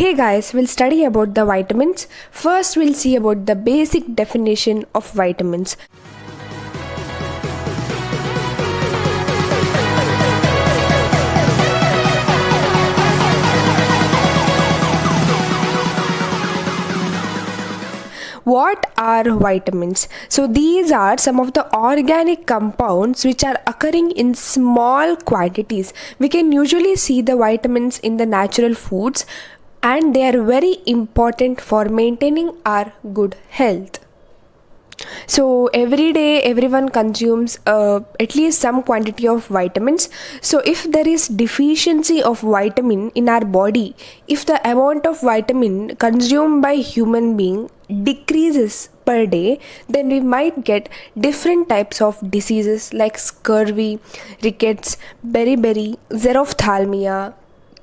Hey guys, we'll study about the vitamins. First, we'll see about the basic definition of vitamins. What are vitamins? So these are some of the organic compounds which are occurring in small quantities. We can usually see the vitamins in the natural foods and they are very important for maintaining our good health. So every day everyone consumes at least some quantity of vitamins. So if there is deficiency of vitamin in our body, if the amount of vitamin consumed by human being decreases per day, then we might get different types of diseases like scurvy, rickets, beriberi, xerophthalmia,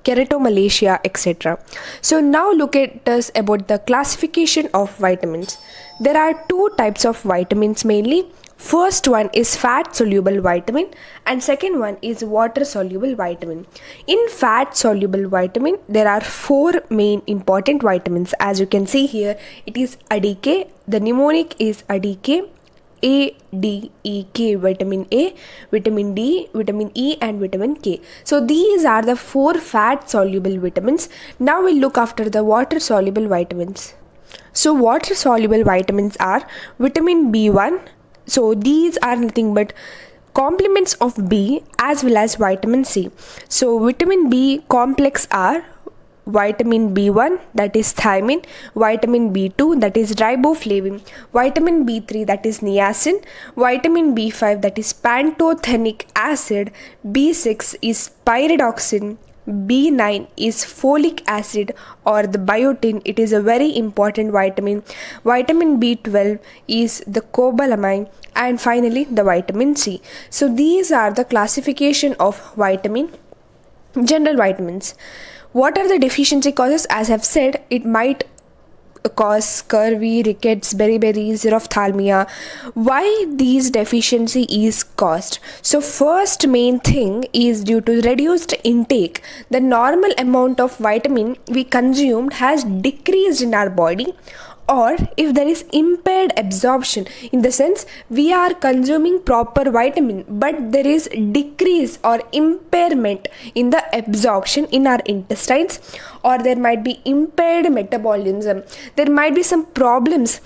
keratomalacia, etc. So now look at us about the classification of vitamins. There are two types of vitamins mainly. First one is fat soluble vitamin and second one is water soluble vitamin. In fat soluble vitamin there are four main important vitamins. As you can see here, it is ADK, the mnemonic is ADK, A, D, E, K, vitamin A, vitamin D, vitamin E and vitamin K. So these are the four fat soluble vitamins. Now we'll look after the water soluble vitamins. So water soluble vitamins are vitamin B1. So these are nothing but complements of B as well as vitamin C. So vitamin B complex are vitamin B1 that is thiamine, vitamin B2 that is riboflavin, vitamin B3 that is niacin, vitamin B5 that is pantothenic acid, B6 is pyridoxine, B9 is folic acid or the biotin, it is a very important vitamin. Vitamin B12 is the cobalamin and finally the vitamin C. So these are the classification of general vitamins. What are the deficiency causes? As I've said, it might cause scurvy, rickets, beriberi, xerophthalmia. Why these deficiency is caused? So first main thing is due to reduced intake. The normal amount of vitamin we consumed has decreased in our body, or if there is impaired absorption, in the sense we are consuming proper vitamin but there is decrease or impairment in the absorption in our intestines, or there might be impaired metabolism, there might be some problems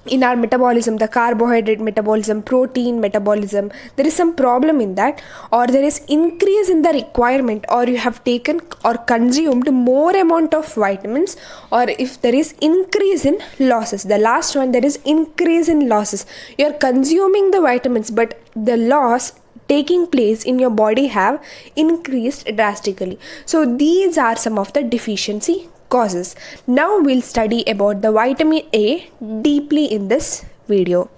in our metabolism, the carbohydrate metabolism, protein metabolism, there is some problem in that, or there is increase in the requirement, or you have taken or consumed more amount of vitamins, or if there is increase in losses. The last one, there is increase in losses. You are consuming the vitamins but the loss taking place in your body have increased drastically. So these are some of the deficiency causes. Now we'll study about the vitamin A deeply in this video.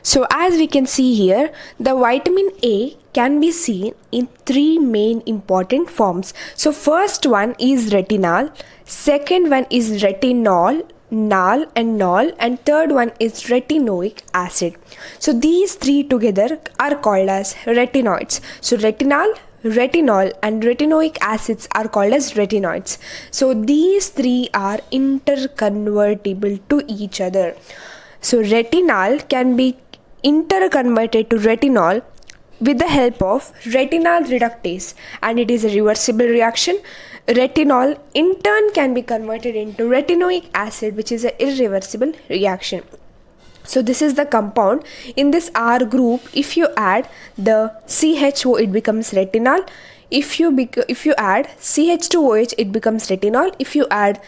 So as we can see here, the vitamin A can be seen in three main important forms. So first one is retinal, second one is retinol, NAL and NOL, and third one is retinoic acid. So these three together are called as retinoids. So retinol and retinoic acids are called as retinoids. So these three are interconvertible to each other. So retinal can be interconverted to retinol with the help of retinal reductase, and it is a reversible reaction. Retinol in turn can be converted into retinoic acid, which is an irreversible reaction. So this is the compound. In this R group, if you add the CHO, it becomes retinol. If you add CH2OH, it becomes retinol. If you add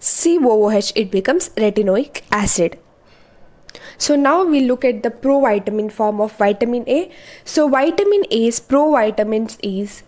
COOH, it becomes retinoic acid. So now we look at the provitamin form of vitamin A. So vitamin A's provitamins is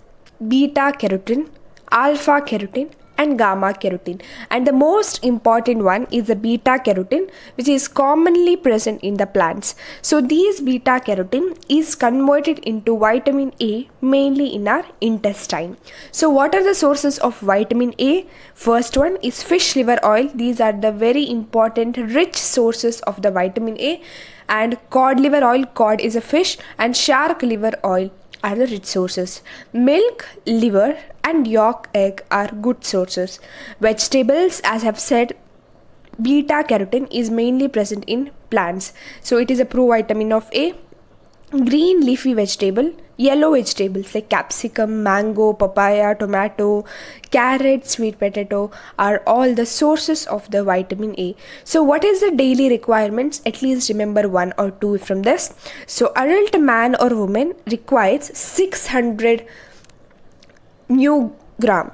beta carotene, alpha carotene and gamma carotene, and the most important one is the beta carotene, which is commonly present in the plants. So these beta carotene is converted into vitamin A mainly in our intestine. So what are the sources of vitamin A? First one is fish liver oil. These are the very important rich sources of the vitamin A, and cod liver oil, cod is a fish, and shark liver oil. are the rich sources. Milk, liver, and yolk egg are good sources. Vegetables, as I've said, beta carotene is mainly present in plants, so it is a provitamin of A. Green leafy vegetable, yellow vegetables like capsicum, mango, papaya, tomato, carrot, sweet potato are all the sources of the vitamin A. So what is the daily requirements? At least remember one or two from this. So adult man or woman requires 600 μg.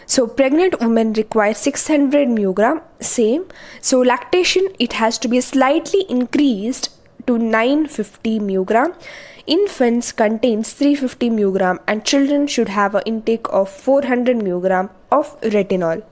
So pregnant women require 600 μg, same. So lactation, it has to be slightly increased to 950 μg. Infants contains 350 μg and children should have an intake of 400 μg of retinol.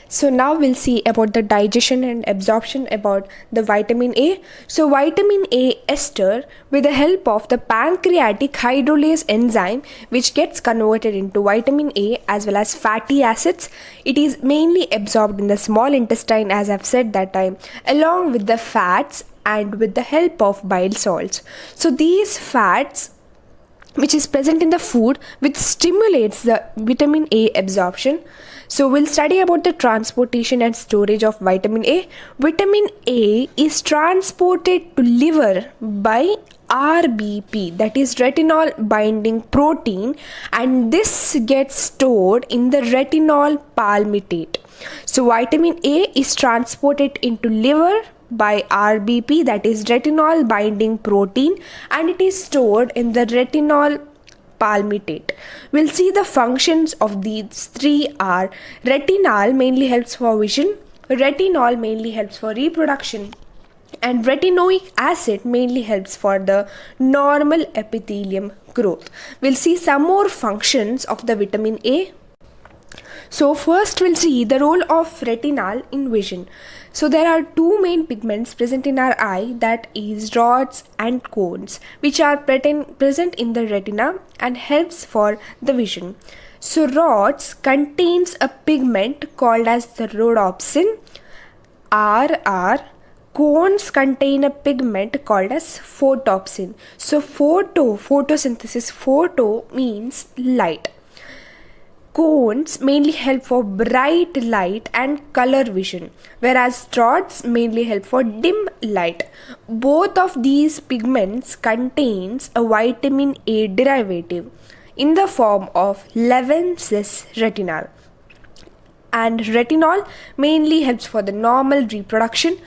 So now we'll see about the digestion and absorption about the vitamin A. So vitamin A ester, with the help of the pancreatic hydrolase enzyme, which gets converted into vitamin A as well as fatty acids, it is mainly absorbed in the small intestine, as I've said that time, along with the fats and with the help of bile salts. So these fats which is present in the food which stimulates the vitamin A absorption. So we'll study about the transportation and storage of vitamin A. Vitamin A is transported to liver by RBP, that is retinol binding protein, and this gets stored in the retinol palmitate. So vitamin A is transported into liver by RBP, that is retinol binding protein, and it is stored in the retinol palmitate. We'll see the functions of these three are: retinol mainly helps for vision, retinol mainly helps for reproduction, and retinoic acid mainly helps for the normal epithelium growth. We'll see some more functions of the vitamin A. So first we'll see the role of retinol in vision. So there are two main pigments present in our eye, that is rods and cones, which are present in the retina and helps for the vision. So rods contains a pigment called as the rhodopsin, RR. Cones contain a pigment called as photopsin. So photosynthesis, photo means light. Cones mainly help for bright light and color vision, whereas rods mainly help for dim light. Both of these pigments contains a vitamin A derivative in the form of 11-cis-retinol. And retinol mainly helps for the normal reproduction.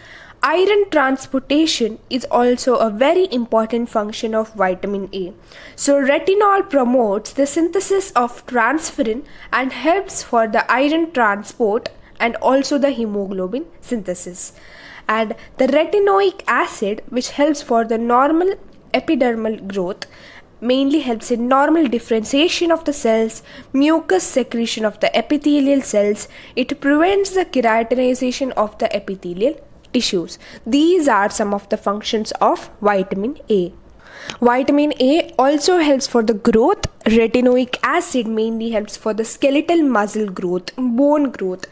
Iron transportation is also a very important function of vitamin A. So retinol promotes the synthesis of transferrin and helps for the iron transport and also the hemoglobin synthesis. And the retinoic acid, which helps for the normal epidermal growth, mainly helps in normal differentiation of the cells, mucus secretion of the epithelial cells. It prevents the keratinization of the epithelial tissues. These are some of the functions of vitamin A. Vitamin A also helps for the growth. Retinoic acid mainly helps for the skeletal muscle growth, bone growth,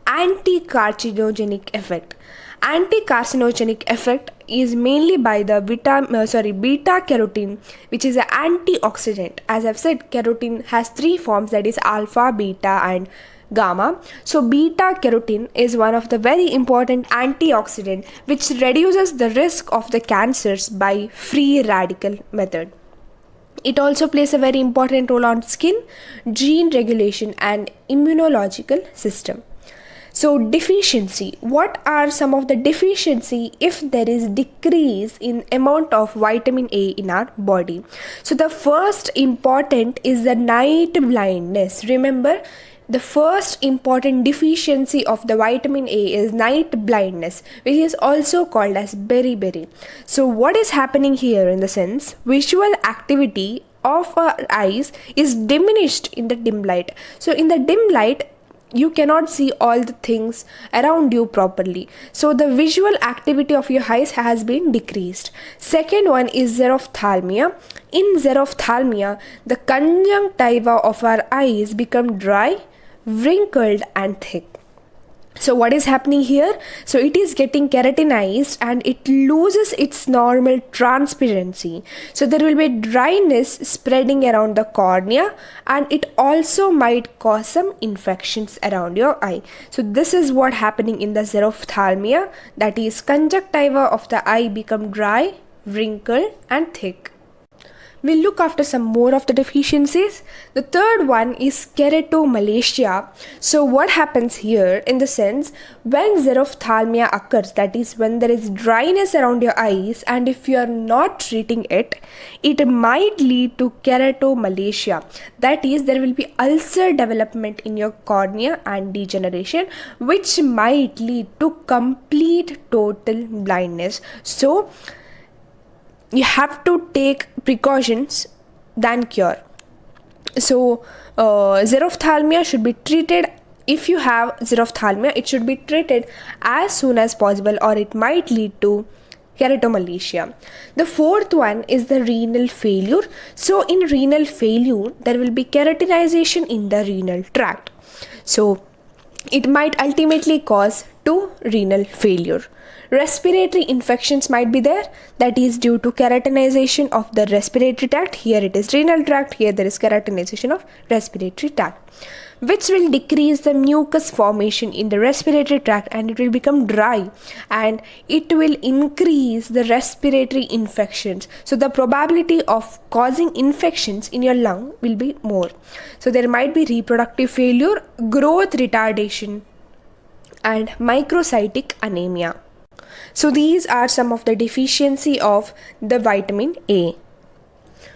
anti-carcinogenic effect. Anti-carcinogenic effect is mainly by the beta carotene, which is an antioxidant. As I've said, carotene has three forms, that is alpha, beta and gamma. So beta carotene is one of the very important antioxidant which reduces the risk of the cancers by free radical method. It also plays a very important role on skin, gene regulation and immunological system. So deficiency, what are some of the deficiency if there is decrease in amount of vitamin A in our body? So the first important is the night blindness. Remember, the first important deficiency of the vitamin A is night blindness, which is also called as beriberi. So what is happening here in the sense, visual activity of our eyes is diminished in the dim light. So in the dim light, you cannot see all the things around you properly. So the visual activity of your eyes has been decreased. Second one is xerophthalmia. In xerophthalmia, the conjunctiva of our eyes become dry, wrinkled and thick. So what is happening here? So it is getting keratinized and it loses its normal transparency. So there will be dryness spreading around the cornea, and it also might cause some infections around your eye. So this is what happening in the xerophthalmia, that is conjunctiva of the eye become dry, wrinkled and thick. We'll look after some more of the deficiencies. The third one is keratomalacia. So what happens here in the sense, when xerophthalmia occurs, that is when there is dryness around your eyes, and if you are not treating it, it might lead to keratomalacia. That is, there will be ulcer development in your cornea and degeneration, which might lead to complete total blindness. So you have to take precautions than cure. So xerophthalmia should be treated. If you have xerophthalmia, it should be treated as soon as possible, or it might lead to keratomalacia. The fourth one is the renal failure. So in renal failure, there will be keratinization in the renal tract. So it might ultimately cause to renal failure. Respiratory infections might be there, that is due to keratinization of the respiratory tract. Here it is renal tract, here there is keratinization of respiratory tract, which will decrease the mucus formation in the respiratory tract, and it will become dry, and it will increase the respiratory infections. So the probability of causing infections in your lung will be more. So there might be reproductive failure, growth retardation and microcytic anemia. So these are some of the deficiency of the vitamin A.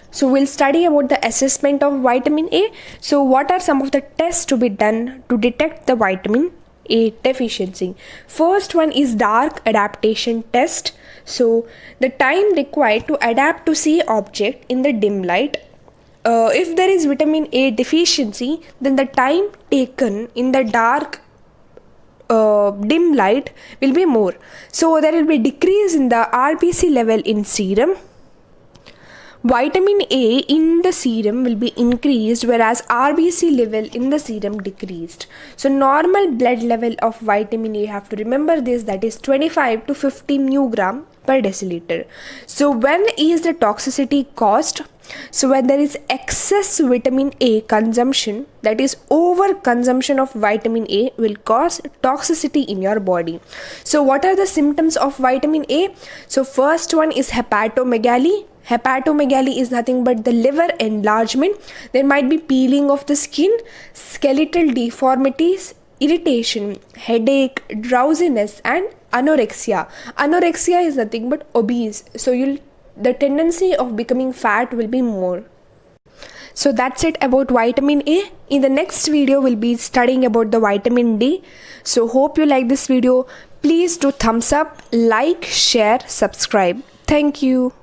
So we'll study about the assessment of vitamin A. So what are some of the tests to be done to detect the vitamin A deficiency? First one is dark adaptation test. So the time required to adapt to see object in the dim light. If there is vitamin A deficiency, then the time taken in the dark dim light will be more. So there will be decrease in the RBC level in serum. Vitamin A in the serum will be increased, whereas RBC level in the serum decreased. So normal blood level of vitamin A, you have to remember this, that is 25 to 50 μg per deciliter. So when is the toxicity caused? So when there is excess vitamin A consumption, that is over consumption of vitamin A, will cause toxicity in your body. So what are the symptoms of vitamin A? So first one is hepatomegaly. Hepatomegaly is nothing but the liver enlargement. There might be peeling of the skin, skeletal deformities, irritation, headache, drowsiness and anorexia. Anorexia is nothing but obese. So the tendency of becoming fat will be more. So that's it about vitamin A. In the next video, we'll be studying about the vitamin D. So hope you like this video. Please do thumbs up, like, share, subscribe. Thank you.